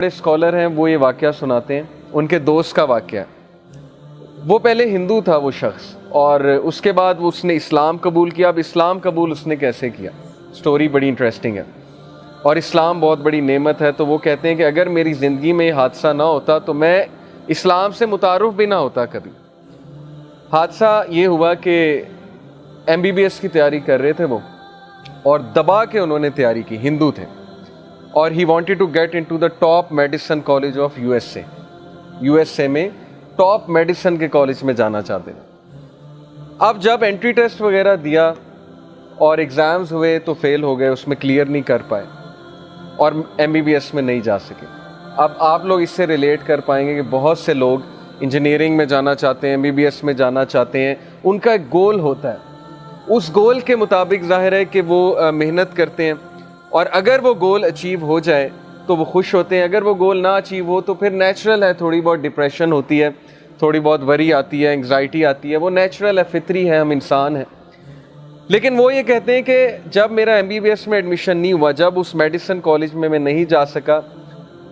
Scholar ہیں وہ یہ واقعہ سناتے ہیں، ان کے دوست کا واقعہ ہے۔ وہ پہلے ہندو تھا وہ شخص، اور اس کے بعد اس نے اسلام قبول کیا۔ اب اسلام قبول اس نے کیسے کیا، سٹوری بڑی انٹرسٹنگ ہے، اور اسلام بہت بڑی نعمت ہے۔ تو وہ کہتے ہیں کہ اگر میری زندگی میں یہ حادثہ نہ ہوتا تو میں اسلام سے متعارف بھی نہ ہوتا کبھی۔ حادثہ یہ ہوا کہ MBBS کی تیاری کر رہے تھے وہ، اور دبا کے انہوں نے تیاری کی، ہندو تھے، اور he wanted to get into the top medicine college of USA میں ٹاپ میڈیسن کے کالج میں جانا چاہتے ہیں۔ اب جب انٹری ٹیسٹ وغیرہ دیا اور ایگزامز ہوئے تو فیل ہو گئے، اس میں کلیئر نہیں کر پائے اور MBBS میں نہیں جا سکے۔ اب آپ لوگ اس سے ریلیٹ کر پائیں گے کہ بہت سے لوگ انجینئرنگ میں جانا چاہتے ہیں، MBBS میں جانا چاہتے ہیں، ان کا ایک گول ہوتا ہے، اس گول کے مطابق ظاہر ہے کہ وہ محنت کرتے ہیں، اور اگر وہ گول اچیو ہو جائے تو وہ خوش ہوتے ہیں، اگر وہ گول نہ اچیو ہو تو پھر نیچرل ہے، تھوڑی بہت ڈپریشن ہوتی ہے، تھوڑی بہت وری آتی ہے، انگزائٹی آتی ہے، وہ نیچرل ہے، فطری ہے، ہم انسان ہیں۔ لیکن وہ یہ کہتے ہیں کہ جب میرا MBBS میں ایڈمیشن نہیں ہوا، جب اس میڈیسن کالج میں نہیں جا سکا،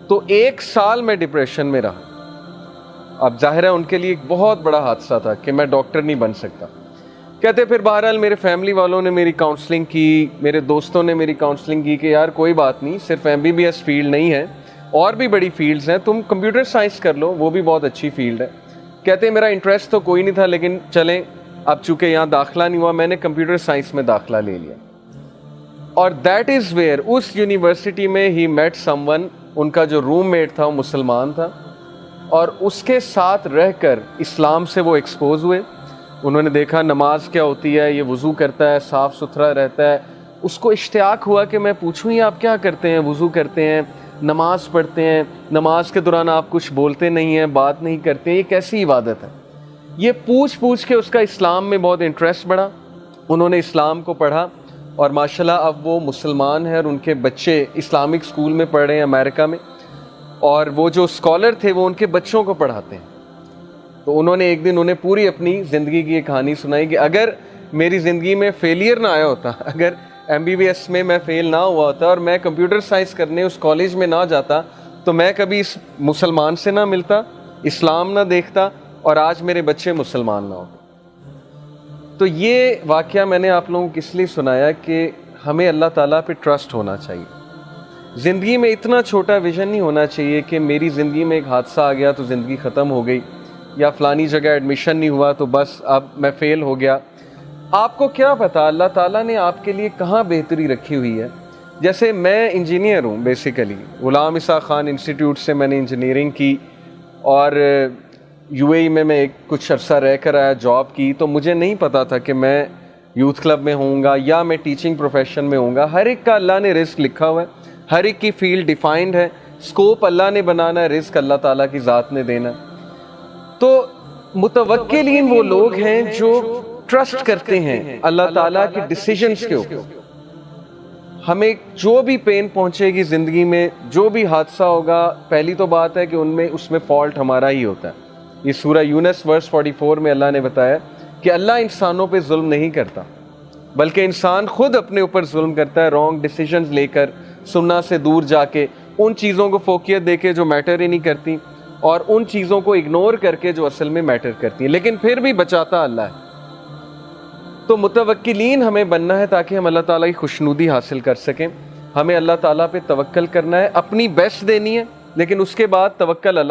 تو 1 سال میں ڈپریشن میں رہا۔ اب ظاہر ہے ان کے لیے ایک بہت بڑا حادثہ تھا کہ میں ڈاکٹر نہیں بن سکتا۔ کہتے پھر بہرحال میرے فیملی والوں نے میری کاؤنسلنگ کی، میرے دوستوں نے میری کاؤنسلنگ کی کہ یار کوئی بات نہیں، صرف MBBS فیلڈ نہیں ہے، اور بھی بڑی فیلڈز ہیں، تم کمپیوٹر سائنس کر لو، وہ بھی بہت اچھی فیلڈ ہے۔ کہتے میرا انٹرسٹ تو کوئی نہیں تھا، لیکن چلیں اب چونکہ یہاں داخلہ نہیں ہوا، میں نے کمپیوٹر سائنس میں داخلہ لے لیا، اور دیٹ از ویئر، اس یونیورسٹی میں ہی میٹ سم ون، ان کا جو روم میٹ تھا وہ مسلمان تھا، اور اس کے ساتھ رہ کر اسلام سے وہ ایکسپوز ہوئے۔ انہوں نے دیکھا نماز کیا ہوتی ہے، یہ وضو کرتا ہے، صاف ستھرا رہتا ہے۔ اس کو اشتیاق ہوا کہ میں پوچھوں یہ آپ کیا کرتے ہیں، وضو کرتے ہیں، نماز پڑھتے ہیں، نماز کے دوران آپ کچھ بولتے نہیں ہیں، بات نہیں کرتے ہیں، یہ کیسی عبادت ہے؟ یہ پوچھ کے اس کا اسلام میں بہت انٹرسٹ بڑھا، انہوں نے اسلام کو پڑھا، اور ماشاءاللہ اب وہ مسلمان ہیں، اور ان کے بچے اسلامک اسکول میں پڑھ رہے ہیں امریکہ میں، اور وہ جو اسکالر تھے وہ ان کے بچوں کو پڑھاتے ہیں۔ تو انہوں نے ایک دن انہیں پوری اپنی زندگی کی ایک کہانی سنائی کہ اگر میری زندگی میں فیلئر نہ آیا ہوتا، اگر MBBS میں فیل نہ ہوا ہوتا اور میں کمپیوٹر سائنس کرنے اس کالج میں نہ جاتا، تو میں کبھی اس مسلمان سے نہ ملتا، اسلام نہ دیکھتا، اور آج میرے بچے مسلمان نہ ہوتے۔ تو یہ واقعہ میں نے آپ لوگوں کو اس لیے سنایا کہ ہمیں اللہ تعالیٰ پہ ٹرسٹ ہونا چاہیے۔ زندگی میں اتنا چھوٹا ویژن نہیں ہونا چاہیے کہ میری زندگی میں ایک حادثہ آ گیا تو زندگی ختم ہو گئی، یا فلانی جگہ ایڈمیشن نہیں ہوا تو بس اب میں فیل ہو گیا۔ آپ کو کیا پتا اللہ تعالیٰ نے آپ کے لیے کہاں بہتری رکھی ہوئی ہے۔ جیسے میں انجینئر ہوں بیسیکلی، غلام اسحاق خان انسٹیٹیوٹ سے میں نے انجینئرنگ کی، اور UAE میں کچھ عرصہ رہ کر آیا، جاب کی، تو مجھے نہیں پتا تھا کہ میں یوتھ کلب میں ہوں گا یا میں ٹیچنگ پروفیشن میں ہوں گا۔ ہر ایک کا اللہ نے رزق لکھا ہوا ہے، ہر ایک کی فیلڈ ڈیفائنڈ ہے، اسکوپ اللہ نے بنانا ہے، رزق اللہ تعالیٰ کی ذات نے دینا ہے۔ تو متوکلین وہ لوگ ہیں جو ٹرسٹ کرتے ہیں اللہ تعالیٰ کے ڈیسیجنز کے اوپر۔ ہمیں جو بھی پین پہنچے گی زندگی میں، جو بھی حادثہ ہوگا، پہلی تو بات ہے کہ اس میں فالٹ ہمارا ہی ہوتا ہے۔ یہ سورہ یونس ورس 44 میں اللہ نے بتایا کہ اللہ انسانوں پہ ظلم نہیں کرتا، بلکہ انسان خود اپنے اوپر ظلم کرتا ہے، رانگ ڈیسیجنز لے کر، سننا سے دور جا کے، ان چیزوں کو فوقیت دے کے جو میٹر ہی نہیں کرتی، اور ان چیزوں کو اگنور کر کے جو اصل میں میٹر کرتی ہیں، لیکن پھر بھی بچاتا اللہ ہے۔ تو متوکلین ہمیں بننا ہے تاکہ ہم اللہ تعالیٰ کی خوشنودی حاصل کر سکیں۔ ہمیں اللہ تعالیٰ پہ توکل کرنا ہے، اپنی بیسٹ دینی ہے، لیکن اس کے بعد توکل اللہ